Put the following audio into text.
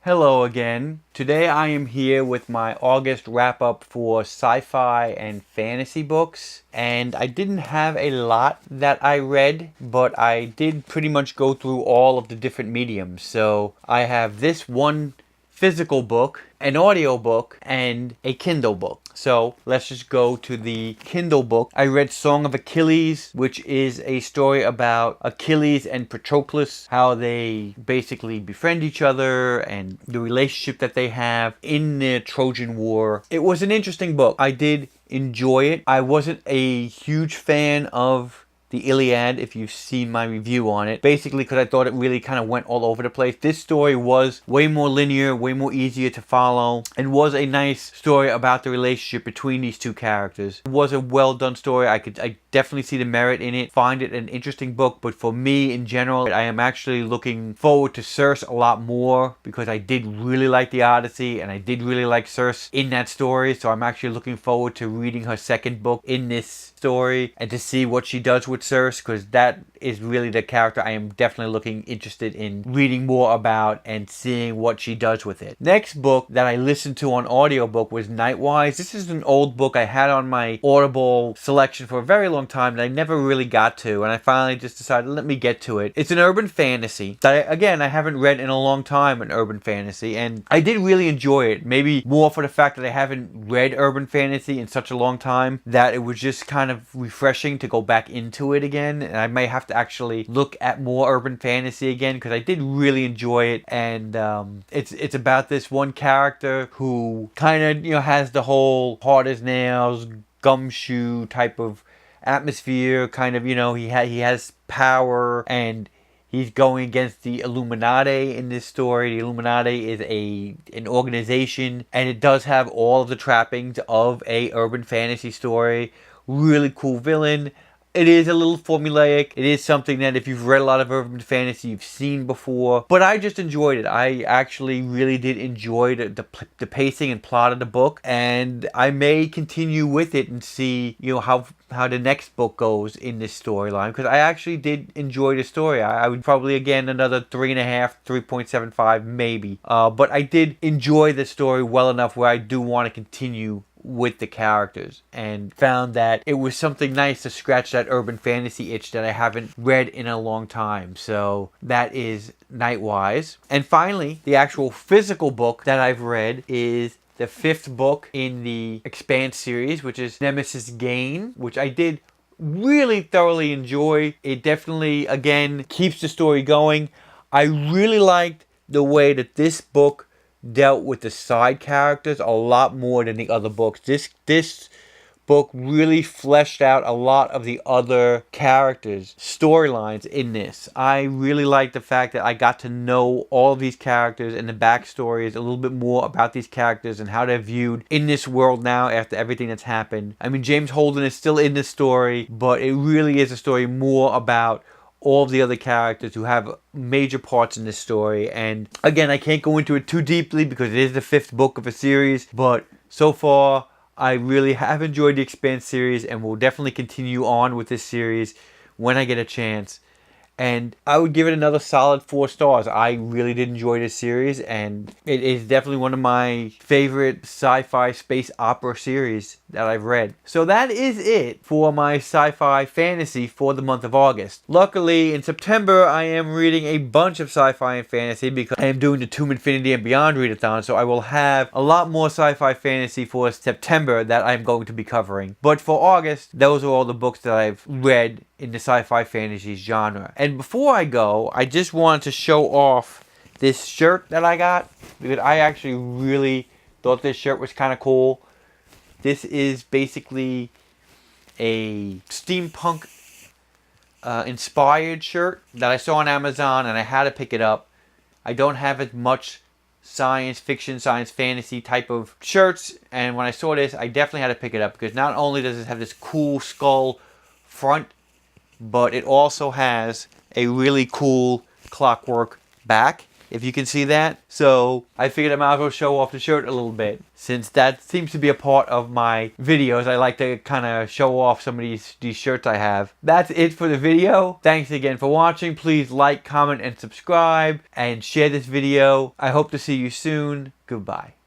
Hello again. Today I am here with my August wrap-up for sci-fi and fantasy books. And I didn't have a lot that I read, but I did pretty much go through all of the different mediums. So I have this one physical book, an audio book, and a Kindle book. So let's just go to the Kindle book. I read Song of Achilles, which is a story about Achilles and Patroclus, how they basically befriend each other and the relationship that they have in the Trojan War. It was an interesting book. I did enjoy it. I wasn't a huge fan of the Iliad, if you've seen my review on it, basically because I thought it really kind of went all over the place. This story was way more linear, way more easier to follow, and was a nice story about the relationship between these two characters. It was a well done story. I definitely see the merit in it, find it an interesting book, but for me in general, I am actually looking forward to Circe a lot more because I did really like the Odyssey and I did really like Circe in that story, so I'm actually looking forward to reading her second book in this story and to see what she does with Circe, because that is really the character I am definitely interested in reading more about and seeing what she does with it. Next book that I listened to on audiobook was Nightwise. This is an old book I had on my Audible selection for a very long time that I never really got to, and I finally just decided let me get to it. It's an urban fantasy that I haven't read in a long time, an urban fantasy, and I did really enjoy it. Maybe more for the fact that I haven't read urban fantasy in such a long time that it was just kind of refreshing to go back into it again, and I may have to actually look at more urban fantasy again because I did really enjoy it. And it's about this one character who kind of has the whole hard as nails gumshoe type of atmosphere, kind of he has power and he's going against the Illuminati in this story. The Illuminati is an organization, and it does have all of the trappings of a urban fantasy story. Really cool villain. It is a little formulaic. It is something that if you've read a lot of urban fantasy, you've seen before. But I just enjoyed it. I actually really did enjoy the pacing and plot of the book. And I may continue with it and see, how the next book goes in this storyline. Because I actually did enjoy the story. I would probably, again, another 3.5, 3.75 maybe. But I did enjoy the story well enough where I do want to continue with the characters, and found that it was something nice to scratch that urban fantasy itch that I haven't read in a long time. So that is Nightwise. And finally, the actual physical book that I've read is the 5th book in the Expanse series, which is Nemesis Gain, which I did really thoroughly enjoy. It definitely, again, keeps the story going. I really liked the way that this book dealt with the side characters a lot more than the other books. This book really fleshed out a lot of the other characters' storylines in this. I really liked the fact that I got to know all of these characters and the backstories a little bit more about these characters and how they're viewed in this world now after everything that's happened. I mean, James Holden is still in this story, but it really is a story more about all of the other characters who have major parts in this story. And again, I can't go into it too deeply because it is the 5th book of a series, but so far I really have enjoyed the Expanse series and will definitely continue on with this series when I get a chance. And I would give it another solid 4 stars. I really did enjoy this series, and it is definitely one of my favorite sci-fi space opera series that I've read. So that is it for my sci-fi fantasy for the month of August. Luckily, in September, I am reading a bunch of sci-fi and fantasy because I am doing the Tomb Infinity and Beyond readathon, so I will have a lot more sci-fi fantasy for September that I'm going to be covering. But for August, those are all the books that I've read in the sci-fi fantasy genre. And before I go, I just wanted to show off this shirt that I got because I actually really thought this shirt was kind of cool. This is basically a steampunk inspired shirt that I saw on Amazon and I had to pick it up. I don't have as much science fiction, science fantasy type of shirts, and when I saw this, I definitely had to pick it up because not only does it have this cool skull front, but it also has a really cool clockwork back. if you can see that. So I figured I might as well show off the shirt a little bit, since that seems to be a part of my videos. I like to kind of show off some of these shirts I have. That's it for the video. Thanks again for watching. Please like, comment, and subscribe, and share this video. I hope to see you soon. Goodbye.